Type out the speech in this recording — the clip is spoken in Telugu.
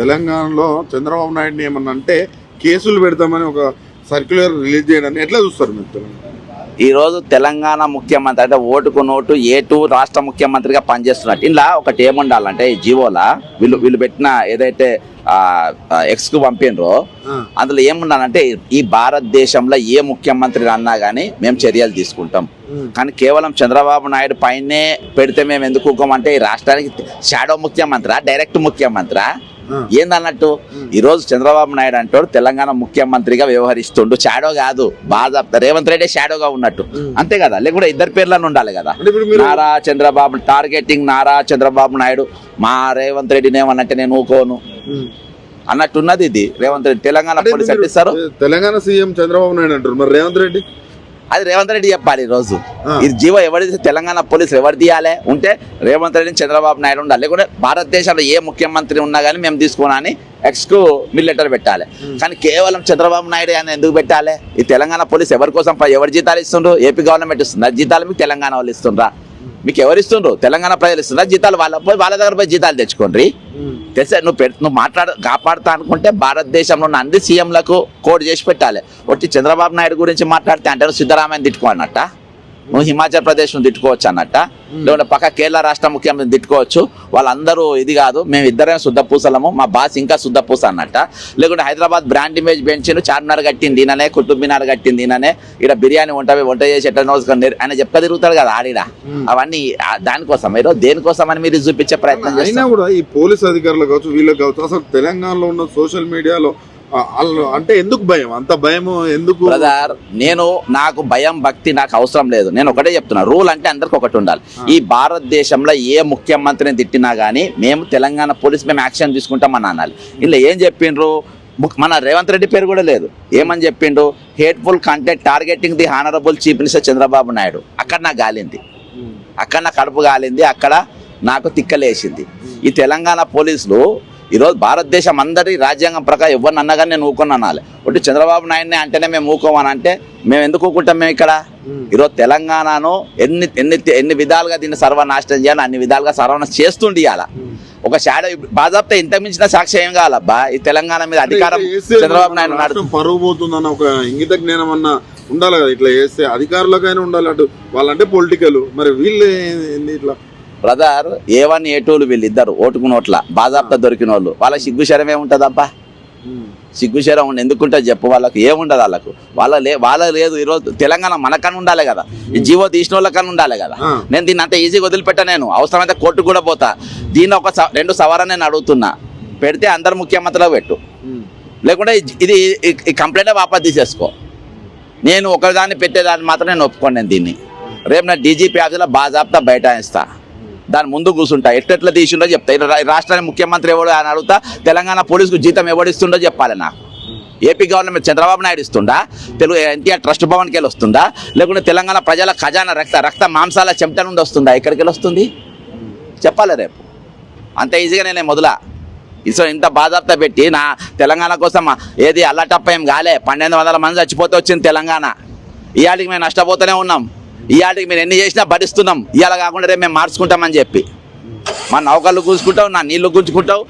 తెలంగాణలో చంద్రబాబు నాయుడుని ఏమన్నా అంటే కేసులు పెడతామని ఒక సర్క్యులర్ రిలీజ్ చేయడాన్ని ఎట్లా చూస్తారు మీరు? తెలంగాణ ఈరోజు తెలంగాణ ముఖ్యమంత్రి అంటే ఓటుకు నోటు ఏటు రాష్ట్ర ముఖ్యమంత్రిగా పనిచేస్తున్నట్టు ఇలా ఒకటి ఏముండాలంటే ఈ జీవోలా వీళ్ళు పెట్టిన ఏదైతే ఎక్స్కు పంపినరో అందులో ఏముండాలంటే ఈ భారతదేశంలో ఏ ముఖ్యమంత్రి అన్నా కానీ మేము చర్యలు తీసుకుంటాం, కానీ కేవలం చంద్రబాబు నాయుడు పైనే పెడితే మేము ఎందుకు ఊకోమంటే ఈ రాష్ట్రానికి షాడో ముఖ్యమంత్రి డైరెక్ట్ ముఖ్యమంత్రి ఏందన్నట్టు ఈరోజు చంద్రబాబు నాయుడు అంటాడు తెలంగాణ ముఖ్యమంత్రిగా వ్యవహరిస్తుండు, షాడో కాదు బాగా రేవంత్ రెడ్డి షాడోగా ఉన్నట్టు అంతే కదా, లేకుంటే ఇద్దరు పేర్లను ఉండాలి కదా. నారా చంద్రబాబు టార్గెటింగ్ నారా చంద్రబాబు నాయుడు మా రేవంత్ రెడ్డిని ఏమనంటే నేను ఊకోను అన్నట్టున్నది ఇది. రేవంత్ రెడ్డి తెలంగాణ పోలీసు అట్టిస్తారు, తెలంగాణ సీఎం చంద్రబాబు నాయుడు అంటారు, మరి రేవంత్ రెడ్డి అది రేవంత్ రెడ్డి చెప్పాలి. ఈ రోజు ఇది జీవో ఎవరిది తెలంగాణ పోలీసులు ఎవరు తీయాలి ఉంటే రేవంత్ రెడ్డిని చంద్రబాబు నాయుడు ఉండాలి, లేకుంటే భారతదేశంలో ఏ ముఖ్యమంత్రి ఉన్నా కానీ మేము తీసుకోనని ఎక్స్కు మీరు లెటర్ పెట్టాలి. కానీ కేవలం చంద్రబాబు నాయుడు అని ఎందుకు పెట్టాలి? ఈ తెలంగాణ పోలీసు ఎవరి కోసం ఎవరు జీతాలు ఇస్తుండ్రు? ఏపీ గవర్నమెంట్ ఇస్తుందా జీతాలు? మీకు తెలంగాణ వాళ్ళు ఇస్తుండ్రా? మీకు ఎవరు ఇస్తుండ్రు? తెలంగాణ ప్రజలు ఇస్తుందా జీతాలు? వాళ్ళ దగ్గర పోయి జీతాలు తెచ్చుకోండి. తెలిసే నువ్వు కాపాడుతా అనుకుంటే భారతదేశంలో ఉన్న అన్ని సీఎంలకు కోడ్ చేసి పెట్టాలి. ఒకటి చంద్రబాబు నాయుడు గురించి మాట్లాడితే అంటే నువ్వు సిద్ధరామయ్యని తిట్టుకో అన్నట్ట, నువ్వు హిమాచల్ ప్రదేశ్ ను తిట్టుకోవచ్చు అన్నట్ట, లేకుంటే పక్క కేరళ రాష్ట్ర ముఖ్యమంత్రిని తిట్టుకోవచ్చు. వాళ్ళందరూ ఇది కాదు, మేము ఇద్దరేం శుద్ధ పూసలము, మా బాస్ ఇంకా శుద్ధ పూస అన్నట్ట. లేకుంటే హైదరాబాద్ బ్రాండ్ ఇమేజ్ పెంచిన చార్మినార్ కట్టింది ఈయననే, కుతుబ్ మినార్ కట్టింది ఈయననే, ఇక్కడ బిర్యానీ వంట చేసి ఎట్లా ఆయన చెప్ప తిరుగుతాడు కదా ఆడిడ. అవన్నీ దానికోసం ఈరోజు దేనికోసం అని మీరు చూపించే ప్రయత్నం చేసినా కూడా ఈ పోలీస్ అధికారులు కావచ్చు వీళ్ళకి కావచ్చు అసలు తెలంగాణలో ఉన్న సోషల్ మీడియాలో అంటే ఎందుకు భయం? అంత భయం ఎందుకు? బ్రదర్ నాకు భయం భక్తి నాకు అవసరం లేదు. నేను ఒకటే చెప్తున్నా, రూల్ అంటే అందరికి ఒకటి ఉండాలి. ఈ భారతదేశంలో ఏ ముఖ్యమంత్రిని తిట్టినా గానీ మేము తెలంగాణ పోలీస్ మేము యాక్షన్ తీసుకుంటామని అనాలి. ఇలా ఏం చెప్పిండ్రు? మన రేవంత్ రెడ్డి పేరు కూడా లేదు. ఏమని చెప్పిండు? Hateful content targeting the honourable chief minister Chandrababu Naidu. అక్కడ నాకు గాలింది, అక్కడ నా కడుపు గాలింది, అక్కడ నాకు తిక్కలేసింది. ఈ తెలంగాణ పోలీసులు ఈరోజు భారతదేశం అందరి రాజ్యాంగం ప్రకారం ఎవరిని అన్నా కానీ నేను ఊకొని అనాలి. ఒకటి చంద్రబాబు నాయుడిని అంటేనే మేము ఊకోమని అంటే మేము ఎందుకు ఊకుంటాం? మేము ఇక్కడ ఈరోజు తెలంగాణను ఎన్ని విధాలుగా దీన్ని సర్వనాశనం చేయాలి అన్ని విధాలుగా సర్వనాశనం చేస్తుండి ఇవాళ ఒక షాడో బాజాప్తా ఇంత మించిన సాక్ష్యం ఏం కావాలబ్బా? ఈ తెలంగాణ మీద అధికారం చంద్రబాబు నాయుడు పరువు పోతుందన్న ఒక ఇంగిత జ్ఞానం అన్న ఉండాలి కదా. ఇట్లా చేస్తే అధికారులకైనా ఉండాలి, అటు వాళ్ళంటే పొలిటికల్, మరి వీళ్ళు ఇట్లా బ్రదర్ A1 A2 వీళ్ళిద్దరు ఓటుకు నోట్ల బాజాప్తా దొరికిన వాళ్ళు, వాళ్ళకి సిగ్గుశరం ఏముంటుందబ్బా? సిగ్గుశరం ఉండి ఎందుకుంటుంది చెప్పు? వాళ్ళకు ఏముండదు, వాళ్ళ లేదు. ఈరోజు తెలంగాణ మనకన్నా ఉండాలి కదా, ఈ జీవో తీసిన వాళ్ళకన్నా ఉండాలి కదా. నేను దీన్ని అంత ఈజీగా వదిలిపెట్టా, నేను అవసరమైతే కోర్టుకు కూడా పోతా. దీన్ని ఒక 2 సవరణ నేను అడుగుతున్నా, పెడితే అందరు ముఖ్యమంత్రిలో పెట్టు, లేకుంటే ఇది ఈ కంప్లైంట్ వాపస్ తీసేసుకో. నేను ఒకదాన్ని పెట్టేదాన్ని మాత్రం నేను ఒప్పుకోండి. నేను దీన్ని రేపు నా డీజీపీ ఆఫీసులో బాజాప్తా బైఠాయిస్తా, దాని ముందు కూర్చుంటా, ఎట్లా తీసిండో చెప్తా. రాష్ట్రానికి ముఖ్యమంత్రి ఎవడు అని అడుగుతా, తెలంగాణ పోలీసుకు జీతం ఎవడిస్తుండో చెప్పాలి నాకు. ఏపీ గవర్నమెంట్ చంద్రబాబు నాయుడు ఇస్తుందా? తెలుగు ఎన్టీఆర్ ట్రస్ట్ భవన్కి వెళ్ళి వస్తుందా? లేకుంటే తెలంగాణ ప్రజల ఖజానా రక్త మాంసాల చెమట నుండి వస్తుందా? ఎక్కడికి వెళ్ళి వస్తుంది చెప్పాలి రేపు. అంత ఈజీగా నేనే మొదల ఇంత బాధాప్తా పెట్టి నా తెలంగాణ కోసం ఏది అల్లటప్ప ఏం కాలే. 1200 మంది చచ్చిపోతే వచ్చింది తెలంగాణ. ఇవాటికి మేము నష్టపోతూనే ఉన్నాం, ఇవాటికి మీరు ఎన్ని చేసినా భరిస్తున్నాం. ఇవాళ కాకుండా రేపు మేము మార్చుకుంటామని చెప్పి మా నౌకర్లు గుంజుకుంటావు, నా నీళ్లు గుంజుకుంటావు,